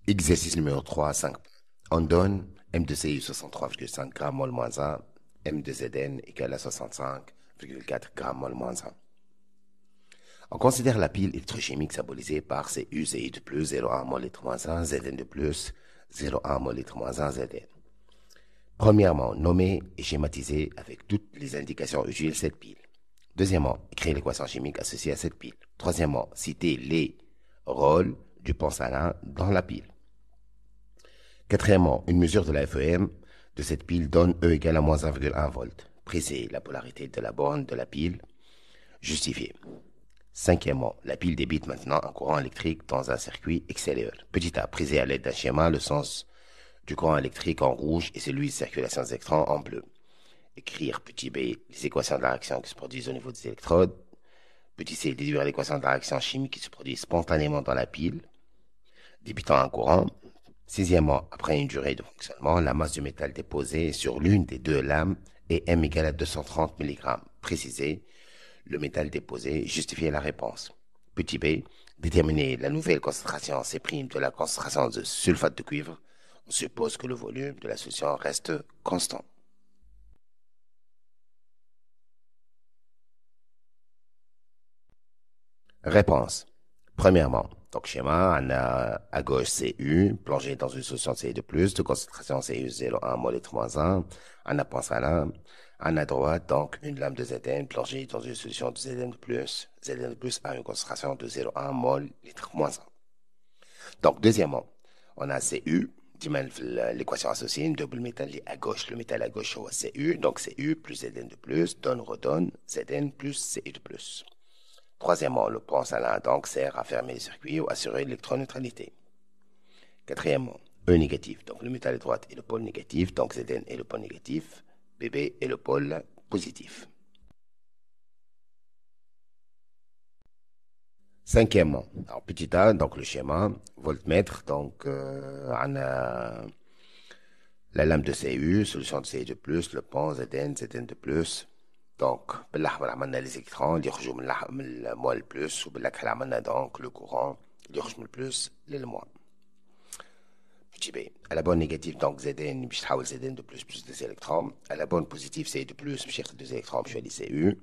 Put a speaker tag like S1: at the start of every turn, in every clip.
S1: Exercice numéro 3, 5. On donne M2CU 63,5 g mol moins 1, M2ZN égale à 65,4 g mol moins 1. On considère la pile électrochimique symbolisée par CU, CI de plus, 0,1 mol litre moins 1, Zn de plus, 0,1 mol litre moins 1, Zn. Premièrement, nommer et schématiser avec toutes les indications utiles cette pile. Deuxièmement, écrire l'équation chimique associée à cette pile. Troisièmement, citer les rôles du pensalin dans la pile. Quatrièmement, une mesure de la FEM de cette pile donne E égale à moins 1,1 volt. Préciser la polarité de la borne de la pile. Justifier. Cinquièmement, la pile débite maintenant un courant électrique dans un circuit extérieur. Petit a, préciser à l'aide d'un schéma le sens du courant électrique en rouge et celui de circulation des électrons en bleu. Écrire petit b les équations de la réaction qui se produisent au niveau des électrodes. Petit c, déduire l'équation de la réaction chimique qui se produit spontanément dans la pile, débitant un courant. Sixièmement, après une durée de fonctionnement, la masse du métal déposé sur l'une des deux lames est M égale à 230 mg. Préciser le métal déposé, justifier la réponse. Petit b, déterminer la nouvelle concentration C' de la concentration de sulfate de cuivre. On suppose que le volume de la solution reste constant. Réponse. Premièrement, donc schéma, on a à gauche CU, plongé dans une solution de CI2+, de concentration CU 0,1 mol litre moins 1, on a pensé à là. On a à droite, donc, une lame de Zn plongée dans une solution de Zn+. Zn+, a une concentration de 0,1 mol litre moins 1. Donc, deuxièmement, on a Cu, l'équation associée, une double métal à gauche, le métal à gauche c'est Cu, donc Cu plus Zn de plus, redonne Zn plus Cu de plus. Troisièmement, le pensalin donc sert à fermer le circuit ou assurer l'électroneutralité. Quatrièmement, E négatif, donc le métal à droite est le pôle négatif, donc Zn est le pôle négatif, Bb est le pôle positif. Cinquièmement, alors petit a, donc le schéma, voltmètre, donc on a la lame de Cu, solution de Ci de plus, le pont Zn, Zn de plus. Donc, بالاحمر عملنا les électrons اللي يخرجوا من الموال بلس وبالاكحل عملنا donc le courant اللي يخرج من البلس للموال. Petit b. À la bonne négative, donc Zn باش تحول Zn de plus des électrons. À la bonne positive, Ci de plus باش ياخذ deux électrons باش يولي Cu.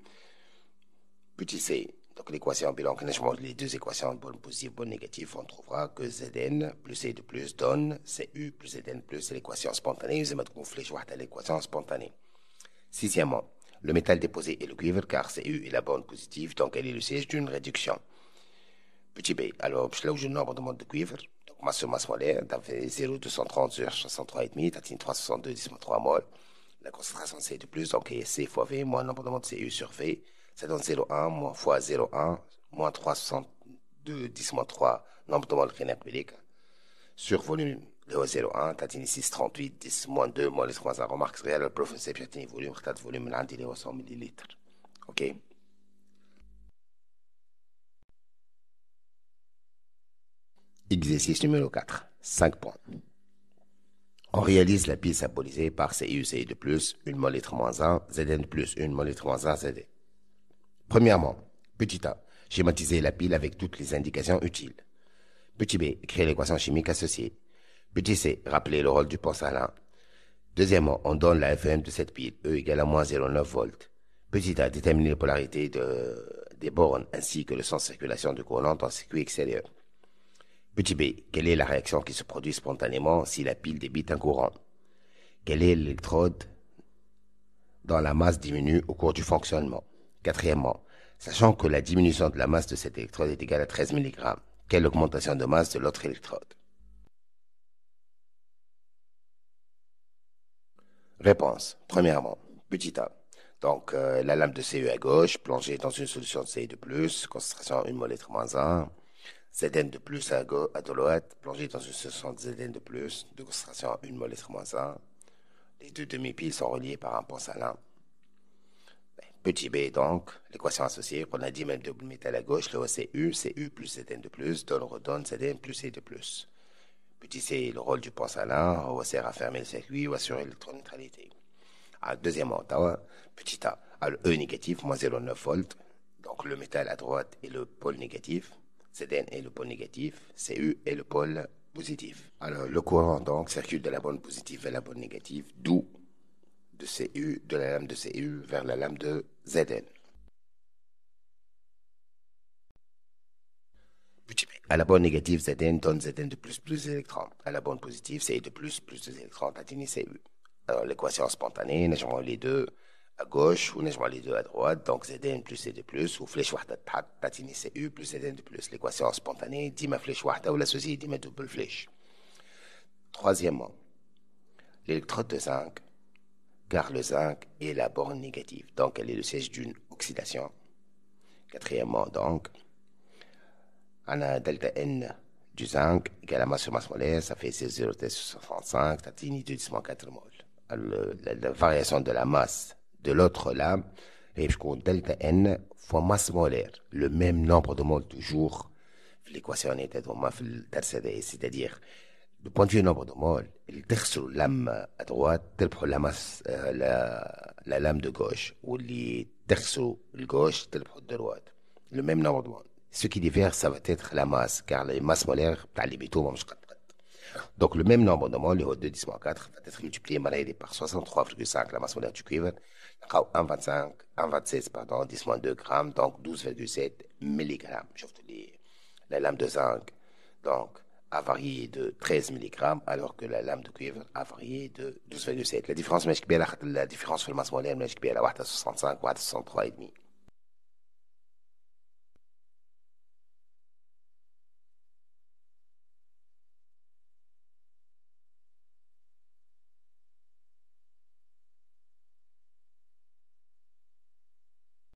S1: Petit c. Donc l'équation bilan, quand je mange les deux équations, bonne positive, bonne négative, on trouvera que Zn plus C de plus donne Cu plus Zn plus, c'est l'équation spontanée. Vous allez gonfler l'équation spontanée. Sixièmement, le métal déposé est le cuivre car Cu est la borne positive, donc elle est le siège d'une réduction. Petit b. Alors, là où j'ai le nombre de modes de cuivre, donc masse sur masse molaire, tu fait 0,230 sur 63,5, tu as 362, 10-3 mol. La concentration C de plus, donc C fois V moins le nombre de modes Cu sur V, ça donne 0,1 moins fois 0,1 moins 362, 10-3, nombre de moles rénacbiliques. Sur volume de 0,1, tu as 638, 10 moins 2 moins les 3 remarques réelles, le professeur Piatini volume, tu as volume de 100 ml. OK? Exercice numéro 4. 5 points. On réalise la pile symbolisée par Cu, Ci de plus, 1 mol litre moins 1, Zn de plus, 1 mol litre moins 1, Zd. Premièrement, petit a, schématiser la pile avec toutes les indications utiles. Petit b, écrire l'équation chimique associée. Petit c, rappeler le rôle du pensalin. Deuxièmement, on donne la FEM de cette pile, E égale à moins 0,9 volts. Petit a, déterminer la polarité des bornes ainsi que le sens de circulation du courant dans le circuit extérieur. Petit b, quelle est la réaction qui se produit spontanément si la pile débite un courant? Quelle est l'électrode dont la masse diminue au cours du fonctionnement? Quatrièmement, sachant que la diminution de la masse de cette électrode est égale à 13 mg, quelle augmentation de masse de l'autre électrode? Réponse. Premièrement, petit a. Donc, la lame de Cu à gauche, plongée dans une solution de Ci de plus, concentration 1 mol litre moins 1. Zn de plus à droite, plongée dans une solution de Zn de plus, de concentration 1 mol litre moins 1. Les deux demi-piles sont reliées par un pensalin. Petit b, donc, l'équation associée, on a dit même double métal à gauche, le Cu plus Zn de plus, redonne Zn plus C de plus. Petit c, le rôle du pensalin, on sert à fermer le circuit ou assurer l'électroneutralité. Deuxièmement, petit a, le E négatif, moins 0,9 volts, donc le métal à droite est le pôle négatif, Zn est le pôle négatif, Cu est le pôle positive. Alors, le courant, donc, circule de la bande positive vers la bande négative, d'où de la lame de CU vers la lame de ZN. À la bande négative, Zn donne Zn de plus électrons. À la bande positive, Ci de plus des électrons, t'atteins Cu. Alors, l'équation spontanée, nous avons les deux à gauche ou nous avons les deux à droite. Donc, Zn plus C de plus, ou flèche wahda t'atteins Cu plus Zn de plus. L'équation spontanée, dit ma flèche wahda ou l'associé dit ma double flèche. Troisièmement, l'électrode de zinc, car le zinc est la borne négative. Donc, elle est le siège d'une oxydation. Quatrièmement, donc, on a delta N du zinc égale à masse sur masse molaire, ça fait 0,65, ça finit de 10-4 moles. La variation de la masse de l'autre lame, et je compte delta N fois masse molaire, le même nombre de moles toujours. L'équation était vraiment c'est-à-dire, du point de vue nombre de moles, il تغسل lame à droite, tel pour la masse, la lame de gauche, ou les تغسل le gauche, tel pour de droite. Le même nombre de moles. Ce qui diffère, ça va être la masse, car les masses molaires, les métaux, donc le même nombre de moles, le 2 10 4, va être multiplié par 63,5, la masse molaire du cuivre, 1,25, 1,26, pardon, 10 2 grammes, donc 12,7 milligrammes. La lame de zinc, donc, a varié de 13 mg, alors que la lame de cuivre a varié de 12,7. La différence, la différence sur la masse molaire, est 65 ou 63,5.